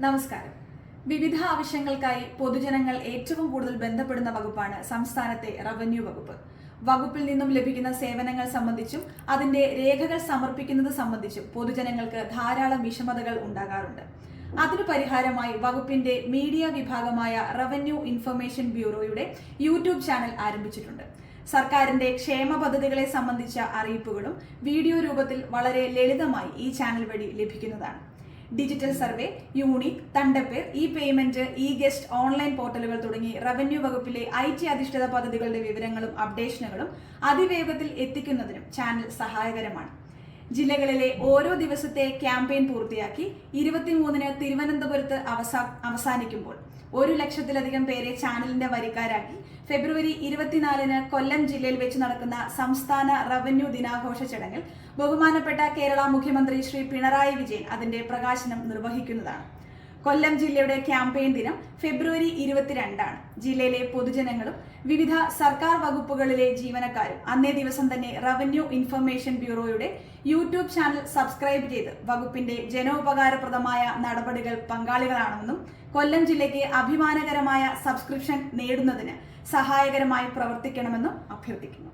നമസ്കാരം. വിവിധ ആവശ്യങ്ങൾക്കായി പൊതുജനങ്ങൾ ഏറ്റവും കൂടുതൽ ബന്ധപ്പെടുന്ന വകുപ്പാണ് സംസ്ഥാനത്തെ റവന്യൂ വകുപ്പ്. വകുപ്പിൽ നിന്നും ലഭിക്കുന്ന സേവനങ്ങൾ സംബന്ധിച്ചും അതിന്റെ രേഖകൾ സമർപ്പിക്കുന്നത് സംബന്ധിച്ചും പൊതുജനങ്ങൾക്ക് ധാരാളം വിഷമതകൾ ഉണ്ടാകാറുണ്ട്. അതിനു പരിഹാരമായി വകുപ്പിന്റെ മീഡിയ വിഭാഗമായ റവന്യൂ ഇൻഫർമേഷൻ ബ്യൂറോയുടെ യൂട്യൂബ് ചാനൽ ആരംഭിച്ചിട്ടുണ്ട്. സർക്കാരിന്റെ ക്ഷേമ പദ്ധതികളെ സംബന്ധിച്ച അറിയിപ്പുകളും വീഡിയോ രൂപത്തിൽ വളരെ ലളിതമായി ഈ ചാനൽ വഴി ലഭിക്കുന്നതാണ്. ഡിജിറ്റൽ സർവേ, യൂണിക്, തണ്ടപ്പേർ, ഇ പേയ്മെന്റ്, ഇ ഗസ്റ്റ്, ഓൺലൈൻ പോർട്ടലുകൾ തുടങ്ങി റവന്യൂ വകുപ്പിലെ IT അധിഷ്ഠിത പദ്ധതികളുടെ വിവരങ്ങളും അപ്ഡേഷനുകളും അതിവേഗത്തിൽ എത്തിക്കുന്നതിനും ചാനൽ സഹായകരമാണ്. ജില്ലകളിലെ ഓരോ ദിവസത്തെ ക്യാമ്പയിൻ പൂർത്തിയാക്കി 23-ന് തിരുവനന്തപുരത്ത് അവസാനിക്കുമ്പോൾ 1,00,000-ലധികം പേരെ ചാനലിന്റെ വരിക്കാരാക്കി ഫെബ്രുവരി 24-ന് കൊല്ലം ജില്ലയിൽ വെച്ച് നടക്കുന്ന സംസ്ഥാന റവന്യൂ ദിനാഘോഷ ചടങ്ങിൽ ബഹുമാനപ്പെട്ട കേരള മുഖ്യമന്ത്രി ശ്രീ പിണറായി വിജയൻ അതിന്റെ പ്രകാശനം നിർവഹിക്കുന്നതാണ്. കൊല്ലം ജില്ലയുടെ ക്യാമ്പയിൻ ദിനം ഫെബ്രുവരി 22-ആണ്. ജില്ലയിലെ പൊതുജനങ്ങളും വിവിധ സർക്കാർ വകുപ്പുകളിലെ ജീവനക്കാരും അന്നേ ദിവസം തന്നെ റവന്യൂ ഇൻഫർമേഷൻ ബ്യൂറോയുടെ യൂട്യൂബ് ചാനൽ സബ്സ്ക്രൈബ് ചെയ്ത് വകുപ്പിന്റെ ജനോപകാരപ്രദമായ നടപടികൾ പങ്കാളികളാണെന്നും കൊല്ലം ജില്ലയ്ക്ക് അഭിമാനകരമായ സബ്സ്ക്രിപ്ഷൻ നേടുന്നതിന് സഹായകരമായി പ്രവർത്തിക്കണമെന്നും അഭ്യർത്ഥിക്കുന്നു.